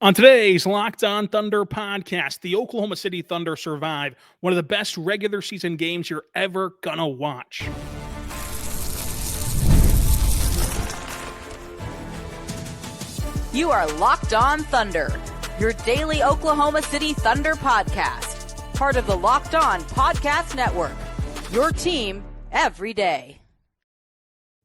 On today's Locked On Thunder podcast, the Oklahoma City Thunder survive one of the best regular season games you're ever gonna watch. You are Locked On Thunder, your daily Oklahoma City Thunder podcast, part of the Locked On Podcast Network, your team every day.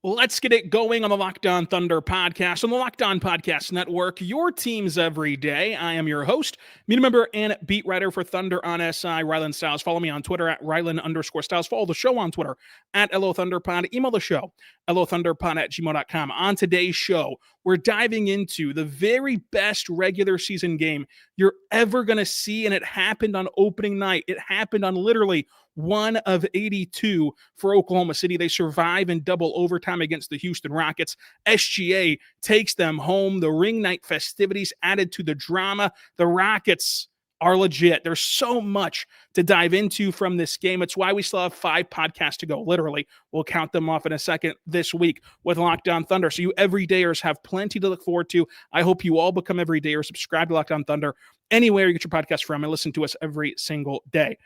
Let's get it going on the Locked On Thunder podcast on the Locked On Podcast Network, your teams every day. I am your host, media member and beat writer for Thunder on SI, Ryland Stiles. Follow me on Twitter at Ryland_Stiles. Follow the show on Twitter at LOThunderPod. Email the show, LOThunderPod@gmail.com. On today's show, we're diving into the very best regular season game you're ever going to see, and it happened on opening night. It happened on literally 1 of 82 for Oklahoma City. They survive in double overtime against the Houston Rockets. SGA takes them home. The ring night festivities added to the drama. The Rockets are legit. There's so much to dive into from this game. It's why we still have 5 podcasts to go. Literally, we'll count them off in a second this week with Locked On Thunder. So you everydayers have plenty to look forward to. I hope you all become everydayers. Subscribe to Locked On Thunder anywhere you get your podcast from and listen to us every single day.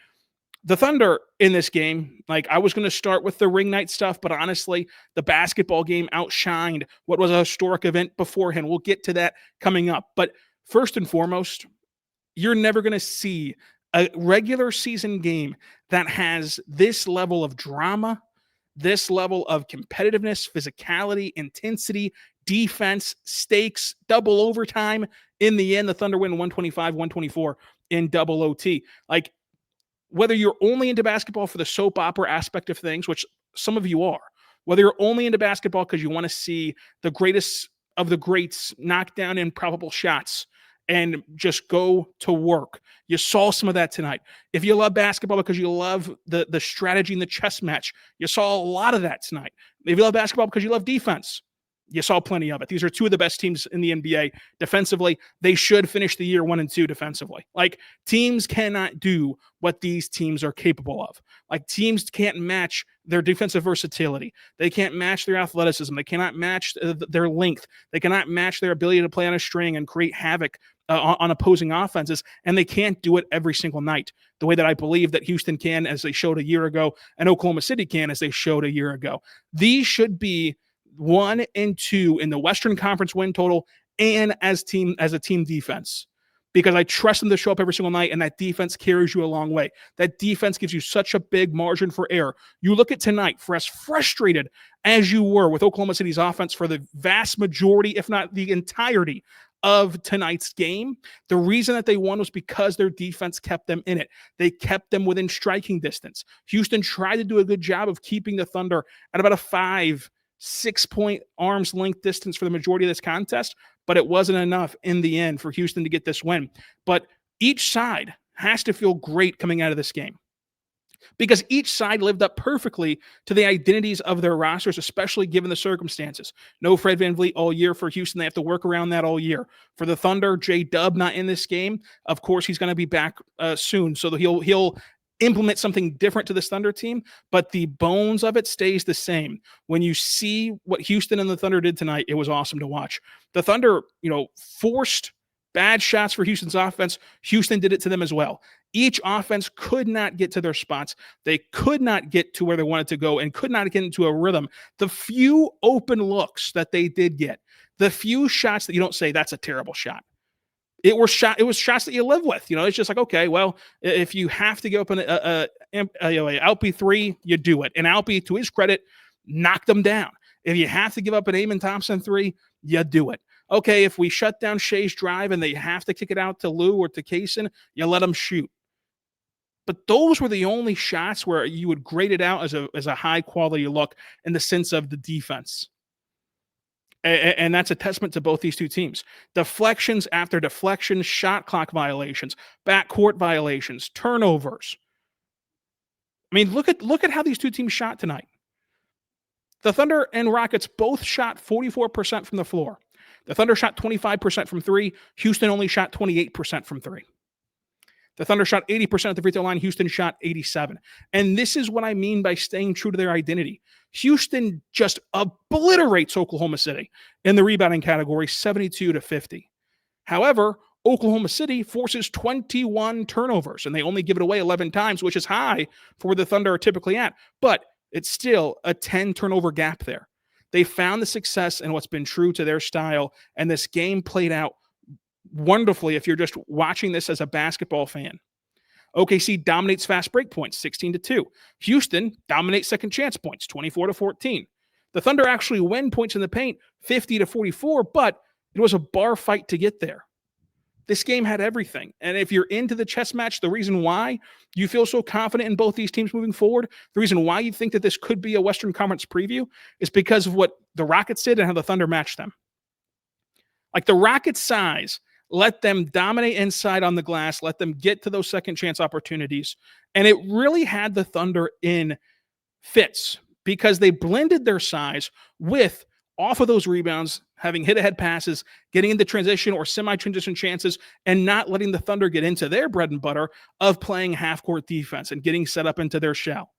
The Thunder in this game, I was going to start with the ring night stuff, but honestly, the basketball game outshined what was a historic event beforehand. We'll get to that coming up. But first and foremost, you're never going to see a regular season game that has this level of drama, this level of competitiveness, physicality, intensity, defense, stakes, double overtime. In the end, the Thunder win 125-124 in double OT. Whether you're only into basketball for the soap opera aspect of things, which some of you are, whether you're only into basketball because you want to see the greatest of the greats knock down improbable shots and just go to work, you saw some of that tonight. If you love basketball because you love the strategy in the chess match, you saw a lot of that tonight. If you love basketball because you love defense, you saw plenty of it. These are 2 of the best teams in the NBA defensively. They should finish the year 1-2 defensively. Teams cannot do what these teams are capable of. Teams can't match their defensive versatility. They can't match their athleticism. They cannot match their length. They cannot match their ability to play on a string and create havoc on opposing offenses. And they can't do it every single night the way that I believe that Houston can, as they showed a year ago, and Oklahoma City can, as they showed a year ago. These should be 1 and 2 in the Western Conference win total and as a team defense, because I trust them to show up every single night, and that defense carries you a long way. That defense gives you such a big margin for error. You look at tonight, for as frustrated as you were with Oklahoma City's offense for the vast majority, if not the entirety of tonight's game, the reason that they won was because their defense kept them in it. They kept them within striking distance. Houston tried to do a good job of keeping the Thunder at about a 5-6-point arm's length distance for the majority of this contest, but it wasn't enough in the end for Houston to get this win. But each side has to feel great coming out of this game, because each side lived up perfectly to the identities of their rosters, especially given the circumstances. No Fred VanVleet all year for Houston. They have to work around that all year. For the Thunder, J-Dub not in this game. Of course, he's going to be back soon, so that he'll implement something different to this Thunder team, but the bones of it stays the same. When you see what Houston and the Thunder did tonight, it was awesome to watch. The Thunder, forced bad shots for Houston's offense. Houston did it to them as well. Each offense could not get to their spots. They could not get to where they wanted to go and could not get into a rhythm. The few open looks that they did get, the few shots that you don't say, that's a terrible shot. It was shots that you live with. It's just okay, well, if you have to go up in a Alpi 3, you do it. And Alpi, to his credit, knocked them down. If you have to give up an Amen Thompson 3, you do it. Okay, if we shut down Shai's drive and they have to kick it out to Lou or to Kaysen, you let them shoot. But those were the only shots where you would grade it out as a high-quality look in the sense of the defense. And that's a testament to both these 2 teams. Deflections after deflections, shot clock violations, backcourt violations, turnovers. Look at how these 2 teams shot tonight. The Thunder and Rockets both shot 44% from the floor. The Thunder shot 25% from 3. Houston only shot 28% from 3. The Thunder shot 80% at the free throw line. Houston shot 87%. And this is what I mean by staying true to their identity. Houston just obliterates Oklahoma City in the rebounding category, 72-50. However, Oklahoma City forces 21 turnovers, and they only give it away 11 times, which is high for where the Thunder are typically at. But it's still a 10 turnover gap there. They found the success in what's been true to their style, and this game played out wonderfully if you're just watching this as a basketball fan. OKC dominates fast break points, 16-2. Houston dominates second chance points, 24-14. The Thunder actually win points in the paint, 50-44, but it was a bar fight to get there. This game had everything. And if you're into the chess match, the reason why you feel so confident in both these teams moving forward, the reason why you think that this could be a Western Conference preview is because of what the Rockets did and how the Thunder matched them. Like the Rockets' size, let them dominate inside on the glass, let them get to those second chance opportunities. And it really had the Thunder in fits because they blended their size with off of those rebounds, having hit-ahead passes, getting into transition or semi-transition chances, and not letting the Thunder get into their bread and butter of playing half-court defense and getting set up into their shell.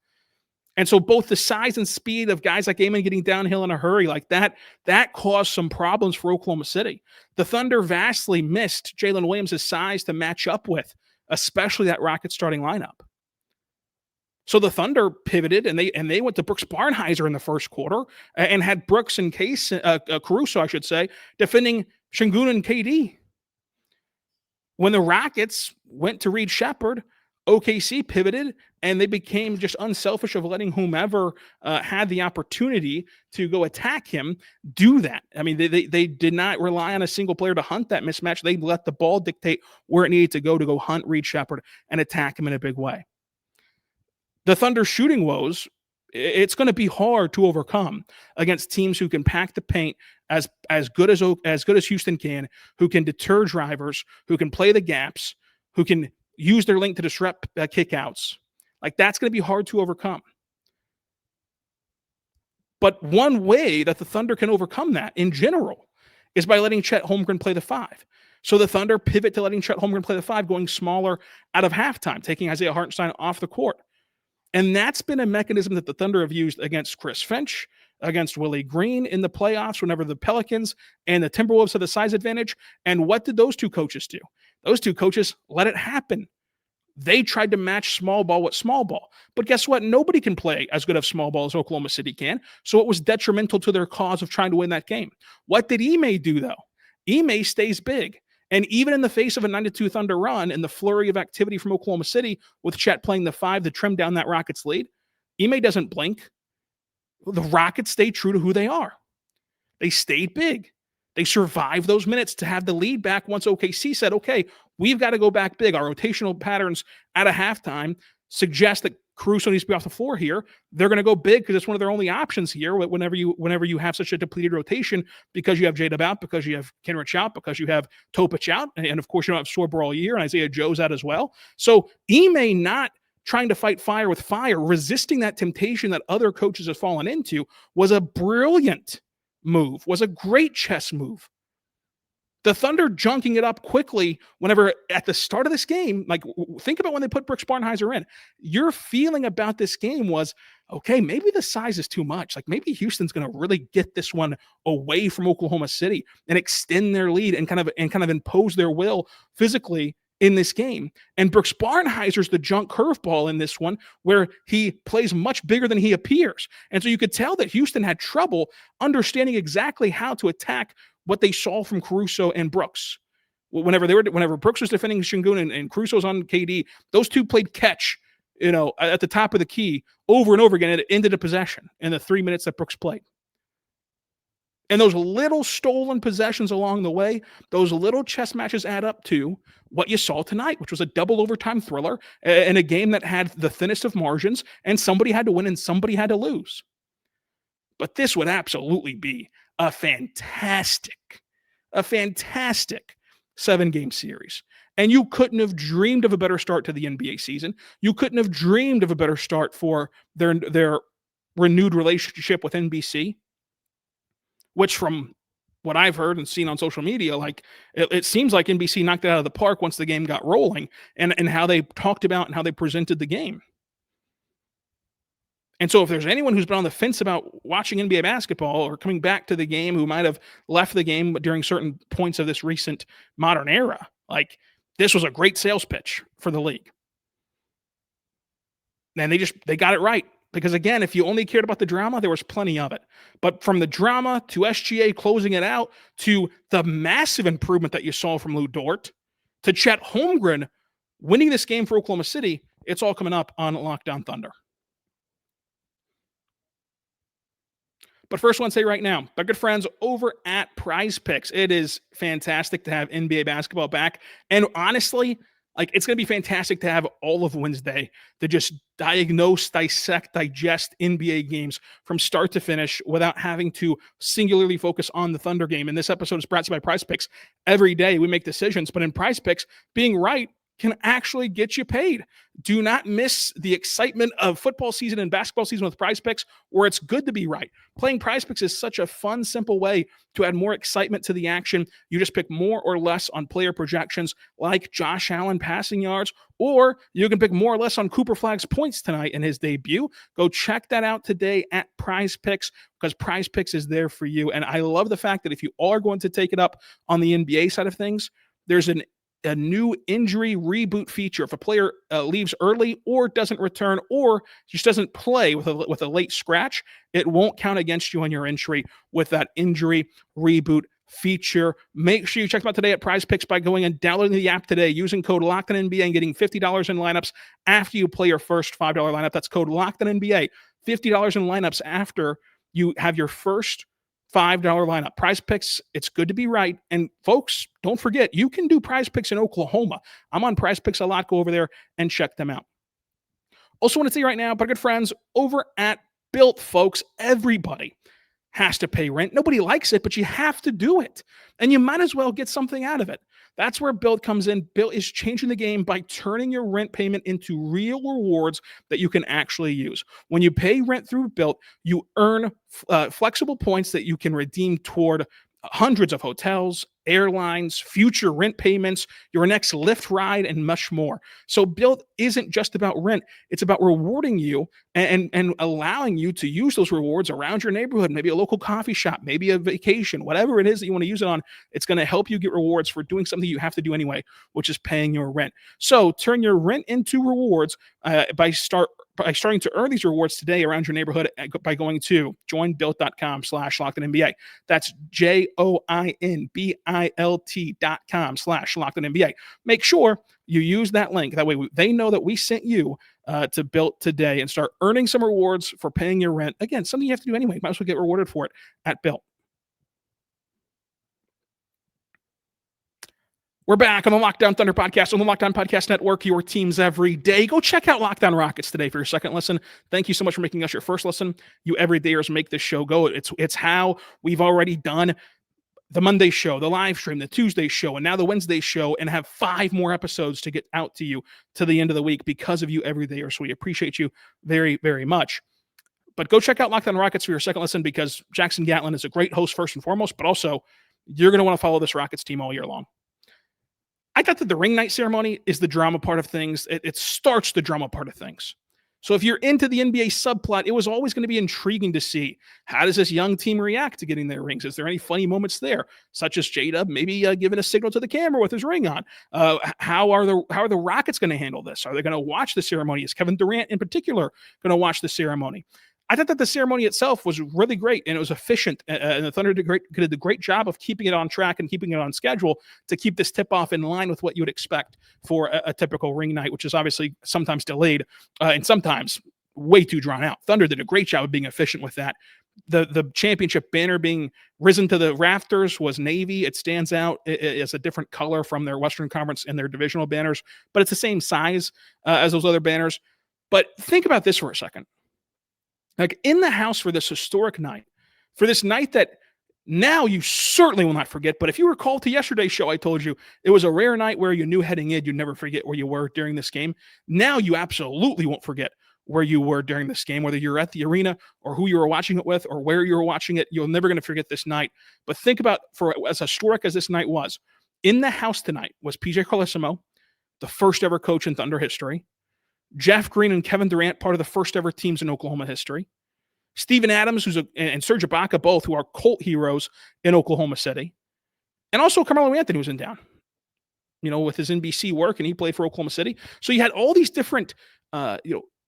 And so both the size and speed of guys like Amen getting downhill in a hurry like that caused some problems for Oklahoma City. The Thunder vastly missed JALEN Williams' size to match up with, especially that Rockets starting lineup. So the Thunder pivoted and they went to Brooks Barnhizer in the first quarter and had Brooks and Caruso, I should say, defending Şengün and KD. When the Rockets went to Reed Sheppard, OKC pivoted and they became just unselfish of letting whomever had the opportunity to go attack him do that. I mean, they did not rely on a single player to hunt that mismatch. They let the ball dictate where it needed to go hunt Reed Sheppard and attack him in a big way. The Thunder shooting woes, it's going to be hard to overcome against teams who can pack the paint as good as Houston can, who can deter drivers, who can play the gaps, who can use their length to disrupt kickouts. Like that's going to be hard to overcome. But one way that the Thunder can overcome that in general is by letting Chet Holmgren play the 5. So the Thunder pivot to letting Chet Holmgren play the 5, going smaller out of halftime, taking Isaiah Hartenstein off the court. And that's been a mechanism that the Thunder have used against Chris Finch, against Willie Green in the playoffs whenever the Pelicans and the Timberwolves had the size advantage. And what did those two coaches do? Those two coaches let it happen. They tried to match small ball with small ball. But guess what? Nobody can play as good of small ball as Oklahoma City can. So it was detrimental to their cause of trying to win that game. What did Ime do, though? Ime stays big. And even in the face of a 9-2 Thunder run and the flurry of activity from Oklahoma City with Chet playing the 5 to trim down that Rockets lead, Ime doesn't blink. The Rockets stay true to who they are. They stayed big. They survived those minutes to have the lead back once OKC said, okay, we've got to go back big. Our rotational patterns at a halftime suggest that Caruso needs to be off the floor here. They're going to go big because it's one of their only options here whenever you have such a depleted rotation, because you have J-Dub out, because you have Kenrich out, because you have Topic out, and of course you don't have Sorber all year, and Isaiah Joe's out as well. So Ime not trying to fight fire with fire, resisting that temptation that other coaches have fallen into, was a brilliant move, was a great chess move. The Thunder junking it up quickly whenever at the start of this game, like think about when they put Brooks Barnhizer in. Your feeling about this game was, okay, maybe the size is too much. Like maybe Houston's going to really get this one away from Oklahoma City and extend their lead and kind of impose their will physically in this game. And Brooks Barnhizer's the junk curveball in this one, where he plays much bigger than he appears. And so you could tell that Houston had trouble understanding exactly how to attack what they saw from Caruso and Brooks. Whenever Brooks was defending Şengün and Caruso was on KD, those two played catch, at the top of the key over and over again. And it ended a possession in the 3 minutes that Brooks played. And those little stolen possessions along the way, those little chess matches add up to what you saw tonight, which was a double overtime thriller in a game that had the thinnest of margins, and somebody had to win and somebody had to lose. But this would absolutely be a fantastic 7-game series. And you couldn't have dreamed of a better start to the NBA season. You couldn't have dreamed of a better start for their renewed relationship with NBC, which from what I've heard and seen on social media, like it seems like NBC knocked it out of the park once the game got rolling, and how they talked about and how they presented the game. And so if there's anyone who's been on the fence about watching NBA basketball or coming back to the game, who might have left the game during certain points of this recent modern era, Like, this was a great sales pitch for the league. And they got it right. Because again, if you only cared about the drama, there was plenty of it. But from the drama to SGA closing it out to the massive improvement that you saw from Lou Dort to Chet Holmgren winning this game for Oklahoma City, it's all coming up on Locked On Thunder. But first, I want to say right now, my good friends over at Prize Picks, it is fantastic to have NBA basketball back. And honestly, like, it's going to be fantastic to have all of Wednesday to just diagnose, dissect, digest NBA games from start to finish without having to singularly focus on the Thunder game. And this episode is brought to you by Prize Picks. Every day we make decisions, but in Prize Picks, being right can actually get you paid. Do not miss the excitement of football season and basketball season with Prize Picks, where it's good to be right. Playing Prize Picks is such a fun, simple way to add more excitement to the action. You just pick more or less on player projections like Josh Allen passing yards, or you can pick more or less on Cooper Flagg's points tonight in his debut. Go check that out today at Prize Picks, because Prize Picks is there for you. And I love the fact that if you are going to take it up on the NBA side of things, there's a new injury reboot feature. If a player leaves early or doesn't return or just doesn't play with a late scratch, it won't count against you on your entry with that injury reboot feature. Make sure you check them out today at Prize Picks by going and downloading the app today, using code LOCKEDONNBA and getting $50 in lineups after you play your first $5 lineup. That's code LOCKEDONNBA. $50 in lineups after you have your first $5 lineup. Prize Picks, it's good to be right. And folks, don't forget, you can do Prize Picks in Oklahoma. I'm on Prize Picks a lot. Go over there and check them out. Also want to say right now, but good friends over at Built, folks, everybody has to pay rent. Nobody likes it, but you have to do it. And you might as well get something out of it. That's where Built comes in. Built is changing the game by turning your rent payment into real rewards that you can actually use. When you pay rent through Built, you earn flexible points that you can redeem toward hundreds of hotels, airlines, future rent payments, your next Lyft ride, and much more. So Built isn't just about rent. It's about rewarding you and allowing you to use those rewards around your neighborhood, maybe a local coffee shop, maybe a vacation, whatever it is that you want to use it on. It's going to help you get rewards for doing something you have to do anyway, which is paying your rent. So turn your rent into rewards by starting to earn these rewards today around your neighborhood by going to joinbuilt.com/LockedOnNBA. That's joinbilt.com/LockedOnNBA. Make sure you use that link. That way they know that we sent you to Built today and start earning some rewards for paying your rent. Again, something you have to do anyway. Might as well get rewarded for it at Built. We're back on the Locked On Thunder podcast on the Locked On Podcast Network, your teams every day. Go check out Locked On Rockets today for your second listen. Thank you so much for making us your first listen. You everydayers make this show go. It's how we've already done the Monday show, the live stream, the Tuesday show, and now the Wednesday show, and have 5 more episodes to get out to you to the end of the week because of you everydayers. So we appreciate you very, very much. But go check out Locked On Rockets for your second listen, because Jackson Gatlin is a great host first and foremost, but also you're going to want to follow this Rockets team all year long. I thought that the ring night ceremony is the drama part of things. It starts the drama part of things. So if you're into the NBA subplot, it was always going to be intriguing to see, how does this young team react to getting their rings? Is there any funny moments there, such as J-Dub maybe giving a signal to the camera with his ring on? How are the Rockets going to handle this? Are they going to watch the ceremony? Is Kevin Durant in particular going to watch the ceremony? I thought that the ceremony itself was really great and it was efficient. And the Thunder did a great job of keeping it on track and keeping it on schedule to keep this tip-off in line with what you would expect for a typical ring night, which is obviously sometimes delayed and sometimes way too drawn out. Thunder did a great job of being efficient with that. The championship banner being risen to the rafters was navy. It stands out as a different color from their Western Conference and their divisional banners, but it's the same size as those other banners. But think about this for a second. Like, in the house for this historic night, for this night that now you certainly will not forget. But if you recall to yesterday's show, I told you it was a rare night where you knew heading in, you'd never forget where you were during this game. Now you absolutely won't forget where you were during this game, whether you're at the arena or who you were watching it with or where you were watching it. You're never going to forget this night. But think about, for as historic as this night was, in the house tonight was PJ Carlesimo, the first ever coach in Thunder history. Jeff Green and Kevin Durant, part of the first ever teams in Oklahoma history. Steven Adams, and Serge Ibaka, both, who are cult heroes in Oklahoma City. And also Carmelo Anthony was in town. with his NBC work, and he played for Oklahoma City. So you had all these different,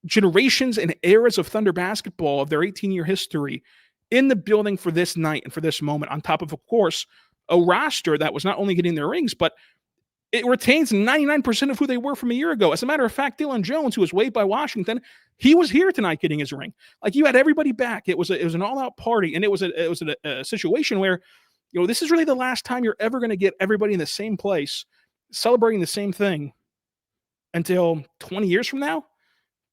generations and eras of Thunder basketball of their 18-year history in the building for this night and for this moment, on top of course, a roster that was not only getting their rings, but it retains 99% of who they were from a year ago. As a matter of fact, Dylan Jones, who was waived by Washington, he was here tonight getting his ring. Like, you had everybody back. It was an all-out party, and it was a situation where, this is really the last time you're ever going to get everybody in the same place celebrating the same thing until 20 years from now.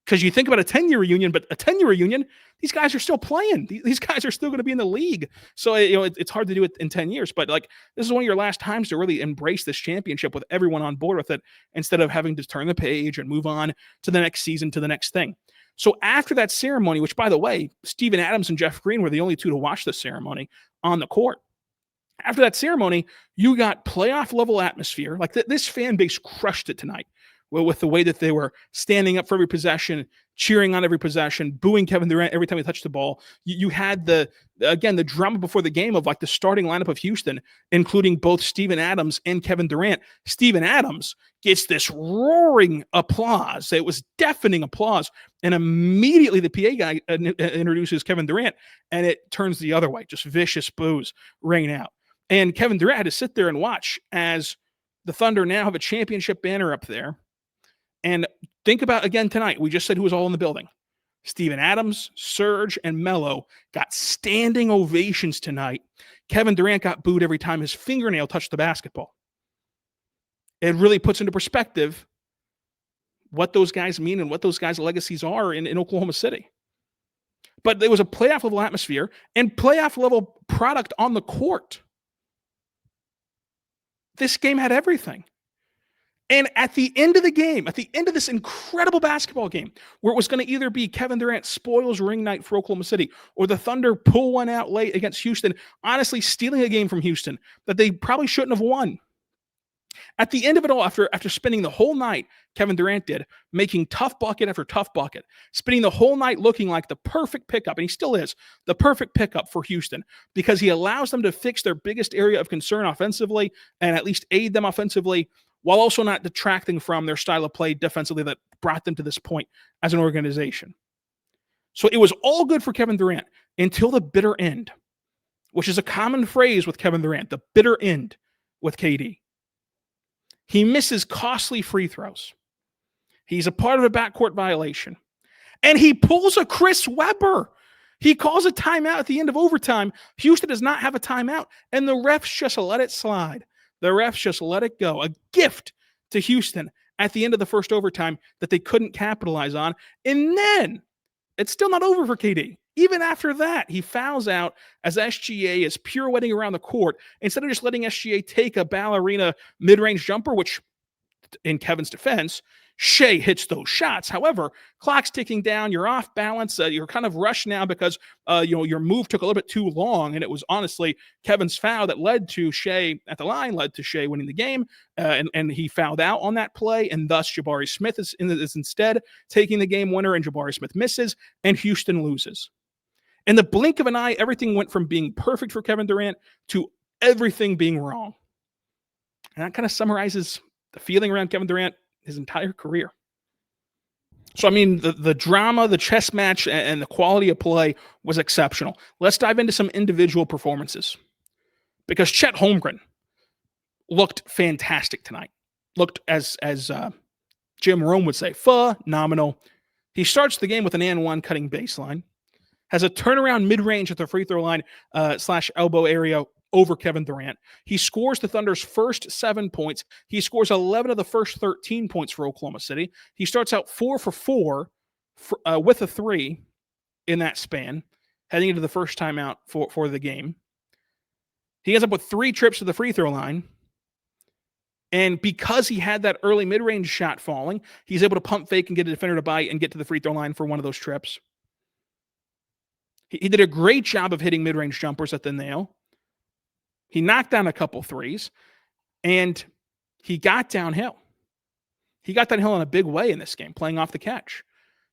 Because you think about a 10-year reunion, but a 10-year reunion, these guys are still playing. These guys are still going to be in the league. So, it's hard to do it in 10 years. But, like, this is one of your last times to really embrace this championship with everyone on board with it, instead of having to turn the page and move on to the next season, to the next thing. So after that ceremony, which, by the way, Steven Adams and Jeff Green were the only two to watch the ceremony on the court. After that ceremony, you got playoff-level atmosphere. Like, this fan base crushed it tonight. Well, with the way that they were standing up for every possession, cheering on every possession, booing Kevin Durant every time he touched the ball. You had the drama before the game of, like, the starting lineup of Houston, including both Steven Adams and Kevin Durant. Steven Adams gets this roaring applause. It was deafening applause. And immediately the PA guy introduces Kevin Durant, and it turns the other way. Just vicious boos ringing out. And Kevin Durant had to sit there and watch as the Thunder now have a championship banner up there. And think about, again, tonight, we just said who was all in the building. Steven Adams, Serge, and Melo got standing ovations tonight. Kevin Durant got booed every time his fingernail touched the basketball. It really puts into perspective what those guys mean and what those guys' legacies are in Oklahoma City. But there was a playoff-level atmosphere and playoff-level product on the court. This game had everything. And at the end of the game, at the end of this incredible basketball game, where it was going to either be Kevin Durant spoils ring night for Oklahoma City, or the Thunder pull one out late against Houston, honestly stealing a game from Houston that they probably shouldn't have won. At the end of it all, after spending the whole night, Kevin Durant did, making tough bucket after tough bucket, spending the whole night looking like the perfect pickup, and he still is, the perfect pickup for Houston, because he allows them to fix their biggest area of concern offensively and at least aid them offensively, while also not detracting from their style of play defensively that brought them to this point as an organization. So it was all good for Kevin Durant until the bitter end, which is a common phrase with Kevin Durant, the bitter end with KD. He misses costly free throws. He's a part of a backcourt violation. And he pulls a Chris Webber. He calls a timeout at the end of overtime. Houston does not have a timeout, and the refs just let it slide. The refs just let it go. A gift to Houston at the end of the first overtime that they couldn't capitalize on. And then it's still not over for KD. Even after that, he fouls out as SGA is pirouetting around the court. Instead of just letting SGA take a ballerina mid-range jumper, which in Kevin's defense, Shai hits those shots. However, clock's ticking down. You're off balance. You're kind of rushed now because your move took a little bit too long, and it was honestly Kevin's foul that led to Shai at the line, led to Shai winning the game, and he fouled out on that play, and thus Jabari Smith is instead taking the game winner, and Jabari Smith misses, and Houston loses. In the blink of an eye, everything went from being perfect for Kevin Durant to everything being wrong. And that kind of summarizes the feeling around Kevin Durant his entire career. So, I mean, the drama, the chess match, and the quality of play was exceptional. Let's dive into some individual performances. Because Chet Holmgren looked fantastic tonight. Looked, as Jim Rome would say, phenomenal. He starts the game with an and one cutting baseline. Has a turnaround mid-range at the free throw line / elbow area over Kevin Durant. He scores the Thunder's first 7 points. He scores 11 of the first 13 points for Oklahoma City. He starts out 4 for 4 with a 3 in that span, heading into the first timeout for the game. He ends up with 3 trips to the free throw line. And because he had that early mid-range shot falling, he's able to pump fake and get a defender to bite and get to the free throw line for one of those trips. He did a great job of hitting mid-range jumpers at the nail. He knocked down a couple threes, and he got downhill. He got downhill in a big way in this game, playing off the catch.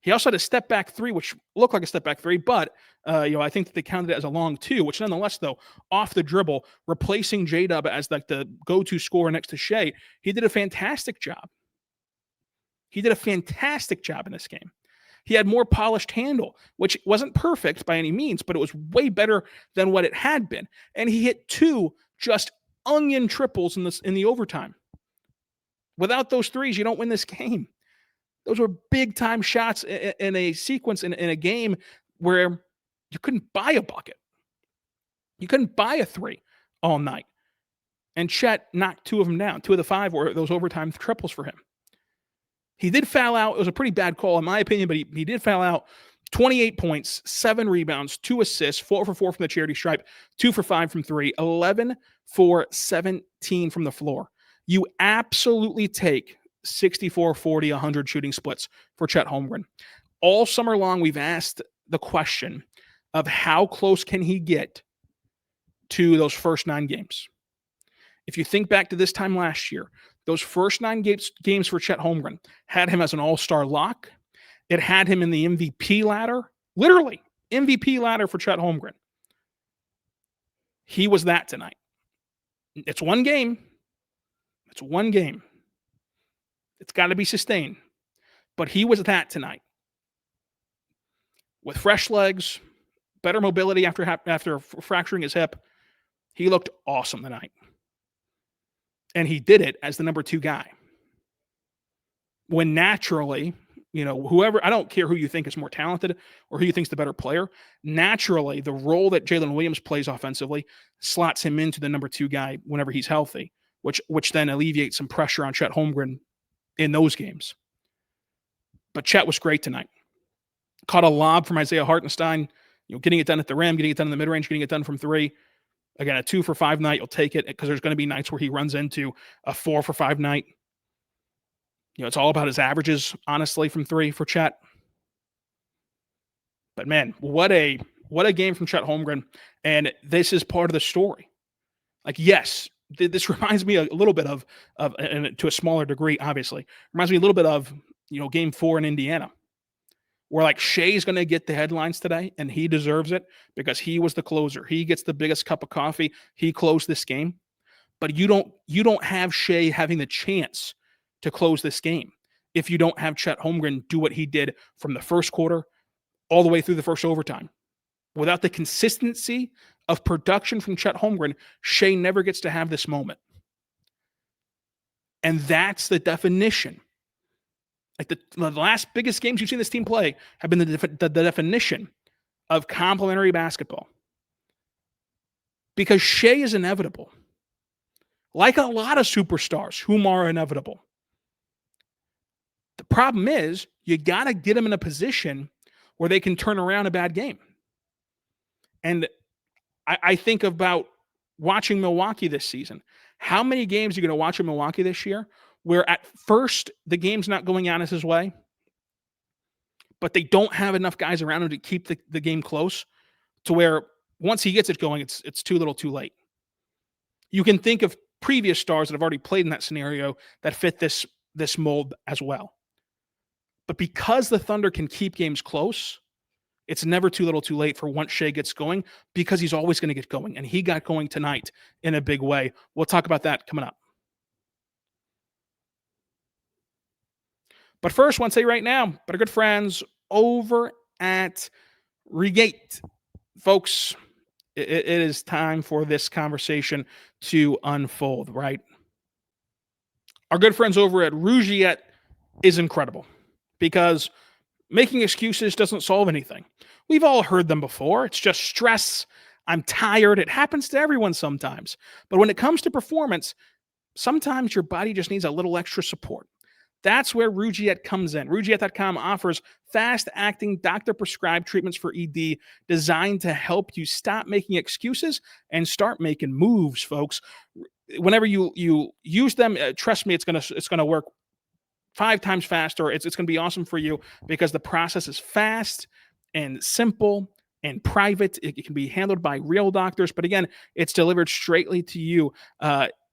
He also had a step back three, which looked like a step back three, but I think they counted it as a long two, which nonetheless, though, off the dribble, replacing J-Dub as like the go-to scorer next to Shai, he did a fantastic job. He did a fantastic job in this game. He had more polished handle, which wasn't perfect by any means, but it was way better than what it had been. And he hit 2 just onion triples in the overtime. Without those threes, you don't win this game. Those were big time shots in a sequence in a game where you couldn't buy a bucket. You couldn't buy a 3 all night. And Chet knocked 2 of them down. 2 of the 5 were those overtime triples for him. He did foul out. It was a pretty bad call, in my opinion, but he did foul out. 28 points, 7 rebounds, 2 assists, 4 for 4 from the charity stripe, 2 for 5 from 3, 11 for 17 from the floor. You absolutely take 64, 40, 100 shooting splits for Chet Holmgren. All summer long, we've asked the question of how close can he get to those first 9 games. If you think back to this time last year, those first 9 games for Chet Holmgren had him as an all-star lock. It had him in the MVP ladder, literally MVP ladder for Chet Holmgren. He was that tonight. It's one game. It's one game. It's got to be sustained. But he was that tonight. With fresh legs, better mobility after fracturing his hip, he looked awesome tonight. And he did it as the number 2 guy. When naturally, whoever, I don't care who you think is more talented or who you think's the better player, naturally, the role that JALEN Williams plays offensively slots him into the number 2 guy whenever he's healthy, which then alleviates some pressure on Chet Holmgren in those games. But Chet was great tonight. Caught a lob from Isaiah Hartenstein, getting it done at the rim, getting it done in the mid-range, getting it done from 3. Again, a 2 for 5 night, you'll take it because there's going to be nights where he runs into a 4 for 5 night. It's all about his averages, honestly, from 3 for Chet. But man, what a game from Chet Holmgren. And this is part of the story. Like, yes, this reminds me a little bit of, and to a smaller degree, obviously, reminds me a little bit of, game 4 in Indiana, where like Shai's going to get the headlines today, and he deserves it because he was the closer. He gets the biggest cup of coffee. He closed this game, but you don't have Shai having the chance to close this game if you don't have Chet Holmgren do what he did from the first quarter all the way through the first overtime. Without the consistency of production from Chet Holmgren, Shai never gets to have this moment. And that's the definition. Like the last biggest games you've seen this team play have been the definition of complementary basketball. Because Shai is inevitable. Like a lot of superstars whom are inevitable. The problem is you got to get them in a position where they can turn around a bad game. And I think about watching Milwaukee this season. How many games are you going to watch in Milwaukee this year where at first the game's not going Giannis's way, but they don't have enough guys around him to keep the game close to where once he gets it going, it's too little too late. You can think of previous stars that have already played in that scenario that fit this mold as well. But because the Thunder can keep games close, it's never too little too late for once Shai gets going, because he's always going to get going. And he got going tonight in a big way. We'll talk about that coming up. But first, I want to say right now, but our good friends over at Regate. Folks, it is time for this conversation to unfold, right? Our good friends over at Rougiette is incredible because making excuses doesn't solve anything. We've all heard them before. It's just stress. I'm tired. It happens to everyone sometimes. But when it comes to performance, sometimes your body just needs a little extra support. That's where Rougiette comes in. Rougiette.com offers fast-acting, doctor-prescribed treatments for ED designed to help you stop making excuses and start making moves, folks. Whenever you use them, trust me, it's gonna work 5 times faster. It's going to be awesome for you because the process is fast and simple and private. It can be handled by real doctors, but again, it's delivered straightly to you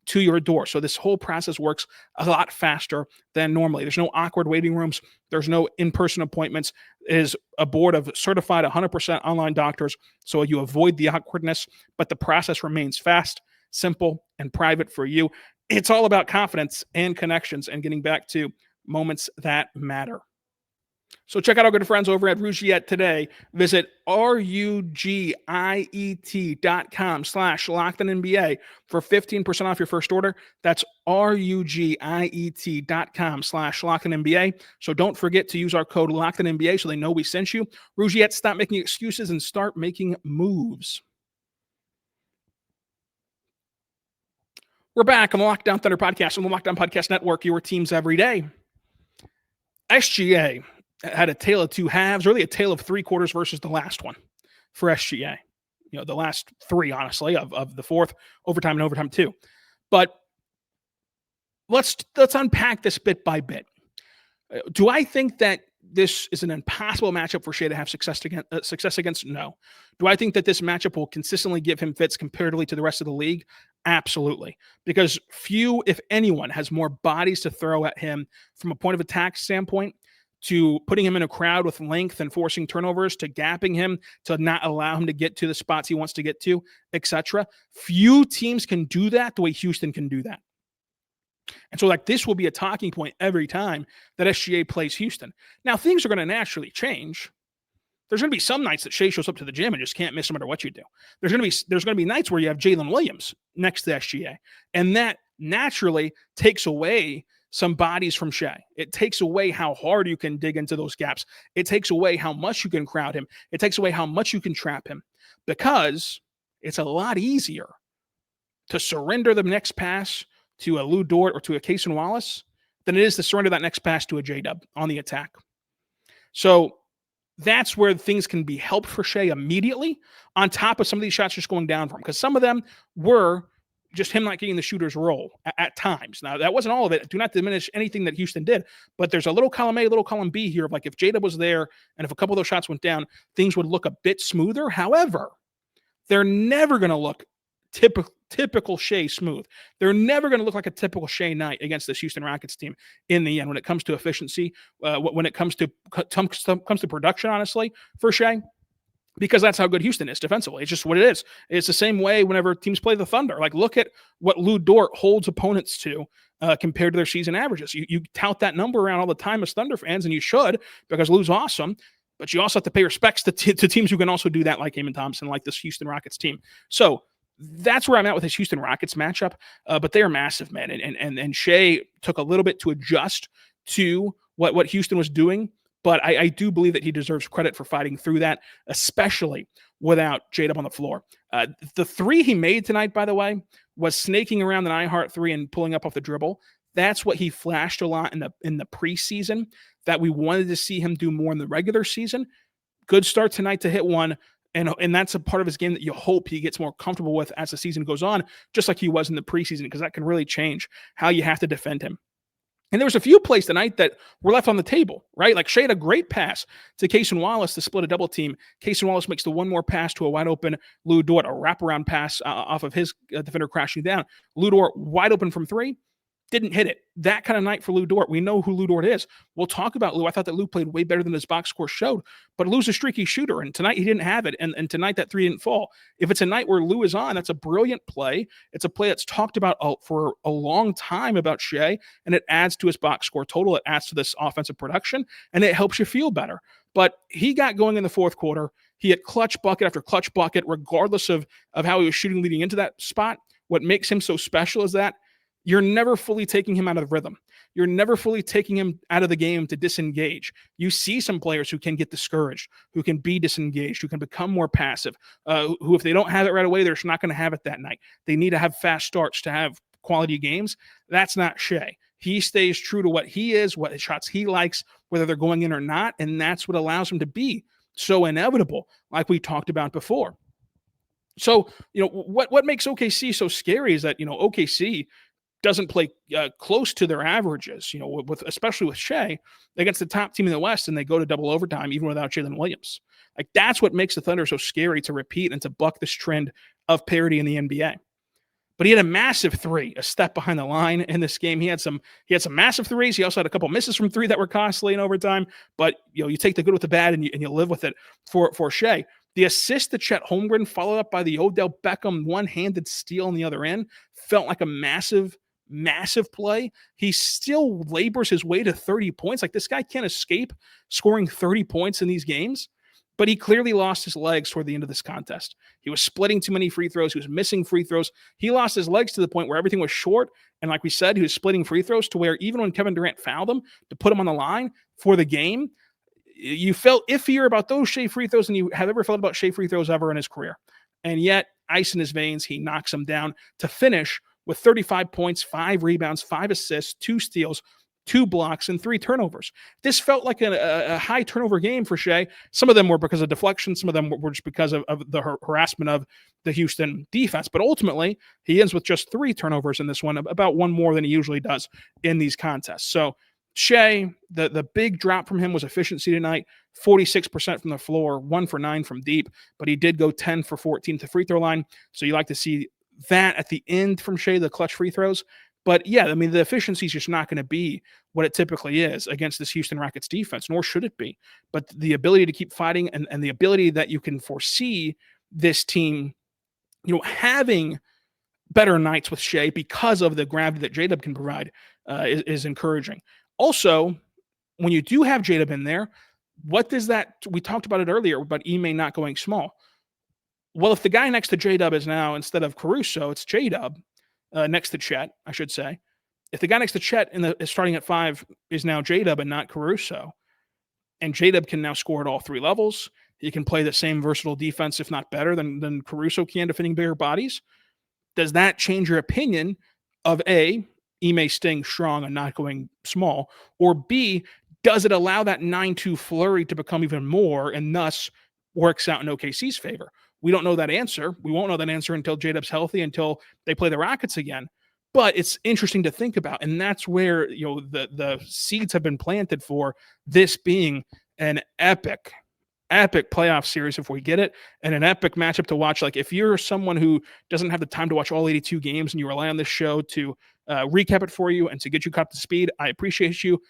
to your door. So this whole process works a lot faster than normally. There's no awkward waiting rooms. There's no in-person appointments. It is a board of certified 100% online doctors, so you avoid the awkwardness, but the process remains fast, simple, and private for you. It's all about confidence and connections and getting back to moments that matter. So check out our good friends over at Rougiette today. Visit rugiet.com/LockedOnNBA for 15% off your first order. That's rugiet.com/LockedOnNBA. So don't forget to use our code LockedOnNBA so they know we sent you. Rougiette, stop making excuses and start making moves. We're back on the Locked On Thunder podcast on the Locked On Podcast Network, your teams every day. SGA had a tale of two halves, really a tale of three quarters versus the last one for SGA. The last three, honestly, of the fourth, overtime and overtime too. But let's unpack this bit by bit. Do I think that this is an impossible matchup for Shai to have success against? No. Do I think that this matchup will consistently give him fits comparatively to the rest of the league? Absolutely. Because few, if anyone, has more bodies to throw at him from a point of attack standpoint, to putting him in a crowd with length and forcing turnovers, to gapping him, to not allow him to get to the spots he wants to get to, etc. Few teams can do that the way Houston can do that. And so this will be a talking point every time that SGA plays Houston. Now, things are going to naturally change. There's going to be some nights that Shai shows up to the gym and just can't miss no matter what you do. There's going to be nights where you have JALEN Williams next to SGA, and that naturally takes away some bodies from Shai. It takes away how hard you can dig into those gaps. It takes away how much you can crowd him. It takes away how much you can trap him, because it's a lot easier to surrender the next pass to a Lou Dort or to a Cason Wallace than it is to surrender that next pass to a J-Dub on the attack. So that's where things can be helped for Shai immediately, on top of some of these shots just going down for him, because some of them were just him not getting the shooter's role at times. Now, that wasn't all of it. Do not diminish anything that Houston did, but there's a little column A, little column B here of if J-Dub was there and if a couple of those shots went down, things would look a bit smoother. However, they're never going to look typical Shai smooth. They're never going to look like a typical Shai night against this Houston Rockets team in the end when it comes to efficiency, when it comes to production, honestly, for Shai. Because that's how good Houston is defensively. It's just what it is. It's the same way whenever teams play the Thunder. Look at what Lou Dort holds opponents to compared to their season averages. You tout that number around all the time as Thunder fans, and you should, because Lou's awesome. But you also have to pay respects to teams who can also do that, like Eamon Thompson, like this Houston Rockets team. So that's where I'm at with this Houston Rockets matchup. But they are massive, man. And Shai took a little bit to adjust to what Houston was doing. But I do believe that he deserves credit for fighting through that, especially without J-Dub on the floor. The three he made tonight, by the way, was snaking around the I-Heart three and pulling up off the dribble. That's what he flashed a lot in the preseason that we wanted to see him do more in the regular season. Good start tonight to hit one. And that's a part of his game that you hope he gets more comfortable with as the season goes on, just like he was in the preseason, because that can really change how you have to defend him. And there was a few plays tonight that were left on the table, right? Shai had a great pass to Cason Wallace to split a double team. Cason Wallace makes the one more pass to a wide open Lou Dort, a wraparound pass off of his defender crashing down. Lou Dort wide open from three. Didn't hit it. That kind of night for Lou Dort. We know who Lou Dort is. We'll talk about Lou. I thought that Lou played way better than his box score showed, but Lou's a streaky shooter, and tonight he didn't have it, and tonight that three didn't fall. If it's a night where Lou is on, that's a brilliant play. It's a play that's talked about for a long time about Shai, and it adds to his box score total. It adds to this offensive production, and it helps you feel better. But he got going in the fourth quarter. He had clutch bucket after clutch bucket, regardless of how he was shooting leading into that spot. What makes him so special is that you're never fully taking him out of the rhythm. You're never fully taking him out of the game to disengage. You see some players who can get discouraged, who can be disengaged, who can become more passive, who if they don't have it right away, they're just not going to have it that night. They need to have fast starts to have quality games. That's not Shai. He stays true to what he is, what shots he likes, whether they're going in or not, and that's what allows him to be so inevitable, like we talked about before. So, what makes OKC so scary is that, OKC doesn't play close to their averages, especially with Shai against the top team in the West, and they go to double overtime even without JALEN Williams. That's what makes the Thunder so scary to repeat and to buck this trend of parity in the NBA. but he had a massive three, a step behind the line in this game. He had some massive threes. He also had a couple misses from three that were costly in overtime. But you take the good with the bad and you live with it for Shai. The assist to Chet Holmgren, followed up by the Odell Beckham one-handed steal on the other end, felt like a massive play. He still labors his way to 30 points. Like, this guy can't escape scoring 30 points in these games. But he clearly lost his legs toward the end of this contest. He was splitting too many free throws. He was missing free throws. He lost his legs to the point where everything was short. And like we said, he was splitting free throws to where even when Kevin Durant fouled him to put him on the line for the game, you felt iffier about those Shai free throws than you have ever felt about Shai free throws ever in his career. And yet, ice in his veins, he knocks him down to finish with 35 points, 5 rebounds, 5 assists, 2 steals, 2 blocks, and 3 turnovers. This felt like a high turnover game for Shai. Some of them were because of deflection. Some of them were just because of the harassment of the Houston defense. But ultimately, he ends with just 3 turnovers in this one, about 1 more than he usually does in these contests. So Shai, the big drop from him was efficiency tonight, 46% from the floor, 1 for 9 from deep, but he did go 10 for 14 to free throw line. So you like to see that at the end from Shai, the clutch free throws. But yeah, I mean, the efficiency is just not going to be what it typically is against this Houston Rockets defense, nor should it be. But the ability to keep fighting and the ability that you can foresee this team, having better nights with Shai because of the gravity that J-Dub can provide is encouraging. Also, when you do have J-Dub in there, what does that, we talked about it earlier about Ime not going small. Well, if the guy next to J-Dub is now, instead of Caruso, it's J-Dub, next to Chet, I should say. If the guy next to Chet is starting at 5 is now J-Dub and not Caruso, and J-Dub can now score at all 3 levels, he can play the same versatile defense, if not better, than Caruso can, defending bigger bodies. Does that change your opinion of A, Ime staying strong and not going small, or B, does it allow that 9-2 flurry to become even more and thus works out in OKC's favor? We don't know that answer. We won't know that answer until J-Dub's healthy, until they play the Rockets again. But it's interesting to think about, and that's where the seeds have been planted for this being an epic playoff series if we get it, and an epic matchup to watch. Like, if you're someone who doesn't have the time to watch all 82 games and you rely on this show to recap it for you and to get you caught up to speed, I appreciate you.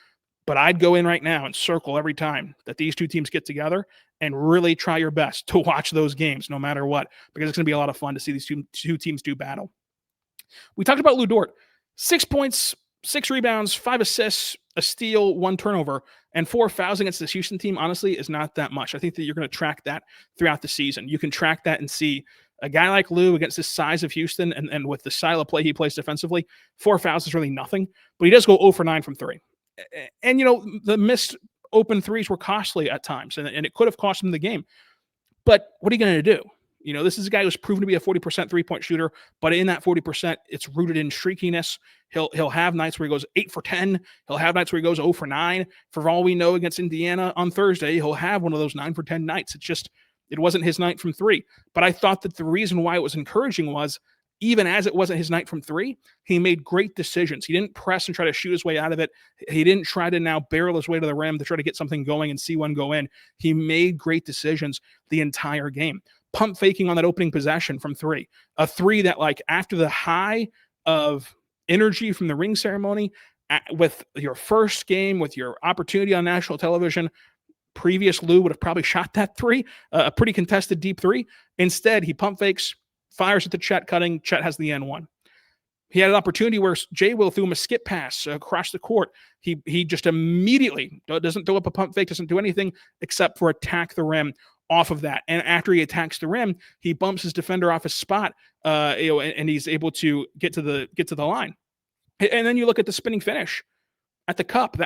But I'd go in right now and circle every time that these two teams get together and really try your best to watch those games no matter what, because it's going to be a lot of fun to see these two teams do battle. We talked about Lu Dort. 6 points, 6 rebounds, 5 assists, a steal, 1 turnover, and 4 fouls against this Houston team, honestly, is not that much. I think that you're going to track that throughout the season. You can track that and see a guy like Lu against the size of Houston and with the style of play he plays defensively, 4 fouls is really nothing, but he does go 0 for 9 from 3. And, the missed open threes were costly at times, and it could have cost him the game. But what are you going to do? This is a guy who's proven to be a 40% three-point shooter, but in that 40%, it's rooted in streakiness. He'll have nights where he goes 8 for 10. He'll have nights where he goes 0 for 9. For all we know, against Indiana on Thursday, he'll have one of those 9 for 10 nights. It wasn't his night from 3. But I thought that the reason why it was encouraging was, even as it wasn't his night from 3, he made great decisions. He didn't press and try to shoot his way out of it. He didn't try to now barrel his way to the rim to try to get something going and see one go in. He made great decisions the entire game. Pump faking on that opening possession from 3. A 3 that, like, after the high of energy from the ring ceremony, with your first game, with your opportunity on national television, previous Lu would have probably shot that 3, a pretty contested deep 3. Instead, he pump fakes, fires at the Chet cutting. Chet has the N1. He had an opportunity where Jay Will threw him a skip pass across the court. He just immediately doesn't throw up a pump fake, doesn't do anything except for attack the rim off of that. And after he attacks the rim, he bumps his defender off his spot, and he's able to get to the line. And then you look at the spinning finish at the cup.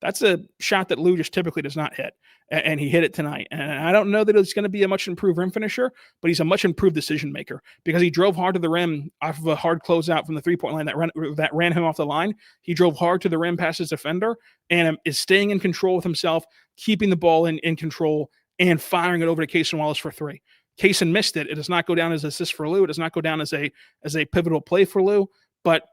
That's a shot that Lu just typically does not hit, and he hit it tonight. And I don't know that it's going to be a much improved rim finisher, but he's a much improved decision maker, because he drove hard to the rim off of a hard closeout from the 3-point line that ran him off the line. He drove hard to the rim past his defender and is staying in control with himself, keeping the ball in control, and firing it over to Cason Wallace for 3. Cason missed it. It does not go down as an assist for Lu. It does not go down as a pivotal play for Lu, but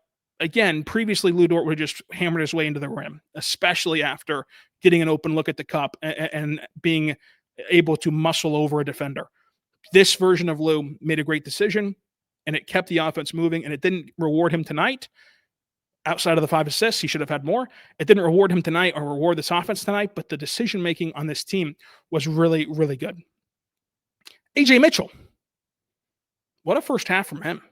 again, previously Lu Dort would have just hammered his way into the rim, especially after getting an open look at the cup and being able to muscle over a defender. This version of Lu made a great decision and it kept the offense moving, and it didn't reward him tonight. Outside of the 5 assists, he should have had more. It didn't reward him tonight or reward this offense tonight, but the decision-making on this team was really, really good. AJay Mitchell. What a first half from him.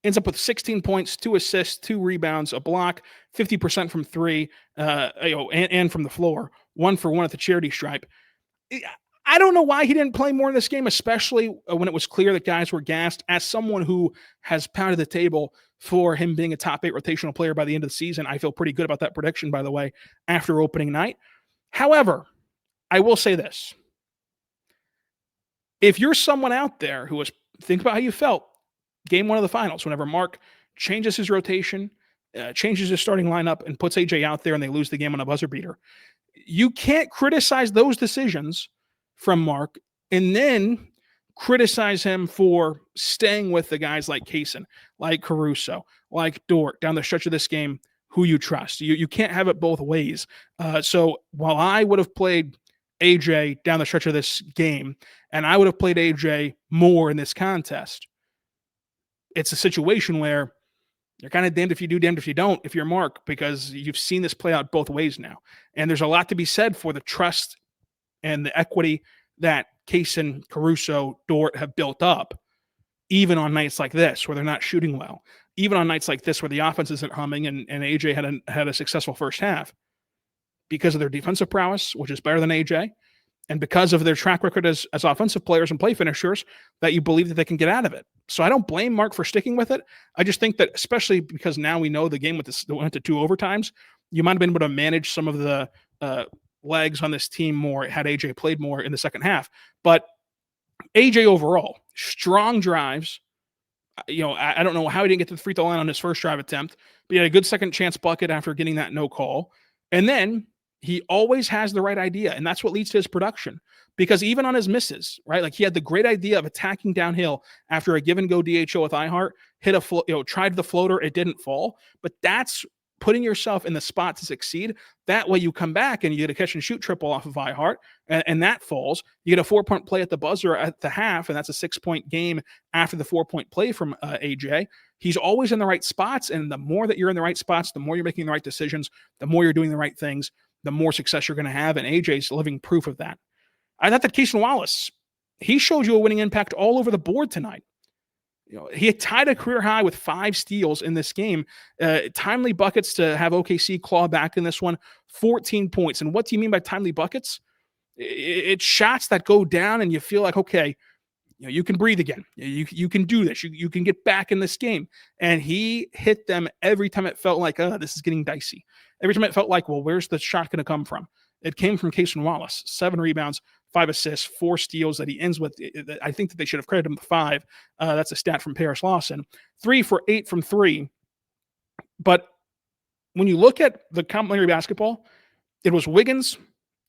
Ends up with 16 points, 2 assists, 2 rebounds, a block, 50% from 3, and from the floor. 1 for 1 at the charity stripe. I don't know why he didn't play more in this game, especially when it was clear that guys were gassed. As someone who has pounded the table for him being a top 8 rotational player by the end of the season, I feel pretty good about that prediction, by the way, after opening night. However, I will say this. If you're someone out there who was, think about how you felt game 1 of the finals, whenever Mark changes his rotation, changes his starting lineup, and puts AJ out there and they lose the game on a buzzer beater. You can't criticize those decisions from Mark and then criticize him for staying with the guys like Kaysen, like Caruso, like Dort down the stretch of this game, who you trust. You can't have it both ways. So while I would have played AJ down the stretch of this game, and I would have played AJ more in this contest, it's a situation where you're kind of damned if you do, damned if you don't, if you're Mark, because you've seen this play out both ways now. And there's a lot to be said for the trust and the equity that Kaysen, Caruso, Dort have built up, even on nights like this where they're not shooting well, even on nights like this where the offense isn't humming and AJ had a successful first half, because of their defensive prowess, which is better than AJ, and because of their track record as offensive players and play finishers, that you believe that they can get out of it. So I don't blame Mark for sticking with it. I just think that, especially because now we know the game went to 2 overtimes, you might have been able to manage some of the legs on this team more had AJ played more in the second half. But AJ overall, strong drives. I don't know how he didn't get to the free throw line on his first drive attempt, but he had a good second chance bucket after getting that no call. And then he always has the right idea, and that's what leads to his production. Because even on his misses, right? Like he had the great idea of attacking downhill after a give and go DHO with Ihart, tried the floater, it didn't fall. But that's putting yourself in the spot to succeed. That way you come back and you get a catch and shoot triple off of Ihart, and that falls. You get a 4-point play at the buzzer at the half, and that's a 6-point game after the 4-point play from AJ. He's always in the right spots, and the more that you're in the right spots, the more you're making the right decisions, the more you're doing the right things, the more success you're going to have, and AJ's living proof of that. I thought that Kaysen Wallace, he showed you a winning impact all over the board tonight. He had tied a career high with 5 steals in this game. Timely buckets to have OKC claw back in this one. 14 points. And what do you mean by timely buckets? It's shots that go down and you feel like, okay, you can breathe again. You can do this. You can get back in this game. And he hit them every time it felt like, this is getting dicey. Every time it felt like, well, where's the shot going to come from? It came from Kaysen Wallace. 7 rebounds, 5 assists, 4 steals that he ends with. I think that they should have credited him with 5. That's a stat from Paris Lawson. 3 for 8 from 3. But when you look at the complimentary basketball, it was Wiggins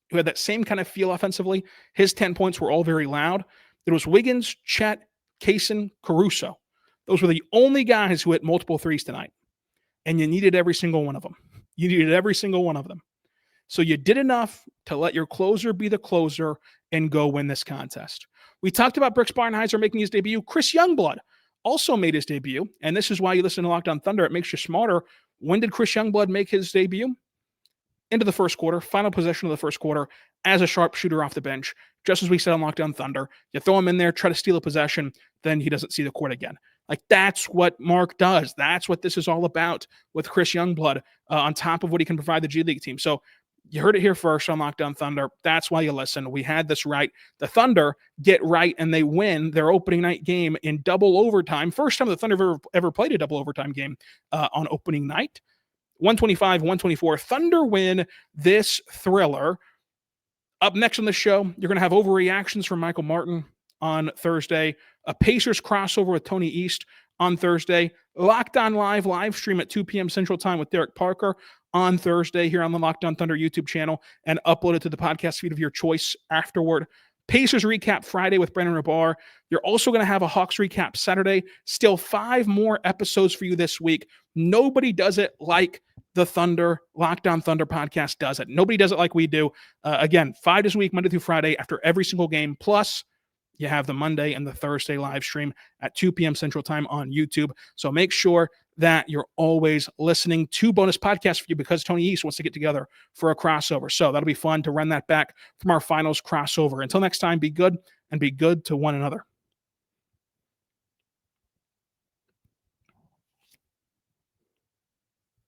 who had that same kind of feel offensively. His 10 points were all very loud. It was Wiggins, Chet, Kaysen, Caruso. Those were the only guys who hit multiple threes tonight. And you needed every single one of them. You needed every single one of them. So you did enough to let your closer be the closer and go win this contest. We talked about Brooks Barnhizer making his debut. Chris Youngblood also made his debut. And this is why you listen to Locked On Thunder. It makes you smarter. When did Chris Youngblood make his debut? Into the first quarter, final possession of the first quarter, as a sharpshooter off the bench. Just as we said on Locked On Thunder, you throw him in there, try to steal a possession, then he doesn't see the court again. Like, that's what Mark does. That's what this is all about with Chris Youngblood, on top of what he can provide the G League team. So you heard it here first on Locked On Thunder. That's why you listen. We had this right. The Thunder get right, and they win their opening night game in double overtime. First time the Thunder ever played a double overtime game on opening night. 125-124. Thunder win this thriller. Up next on the show, you're going to have overreactions from Michael Martin on Thursday, a Pacers crossover with Tony East on Thursday, Locked On live stream at 2 p.m. Central Time with Derek Parker on Thursday here on the Locked On Thunder YouTube channel, and uploaded to the podcast feed of your choice afterward. Pacers recap Friday with Brandon Rabar. You're also going to have a Hawks recap Saturday. Still 5 more episodes for you this week. Nobody does it like the Thunder, Locked On Thunder podcast does it. Nobody does it like we do. Again, 5 days a week, Monday through Friday, after every single game. Plus, you have the Monday and the Thursday live stream at 2 p.m. Central Time on YouTube. So make sure that you're always listening to bonus podcasts for you, because Tony East wants to get together for a crossover. So that'll be fun to run that back from our finals crossover. Until next time, be good and be good to one another.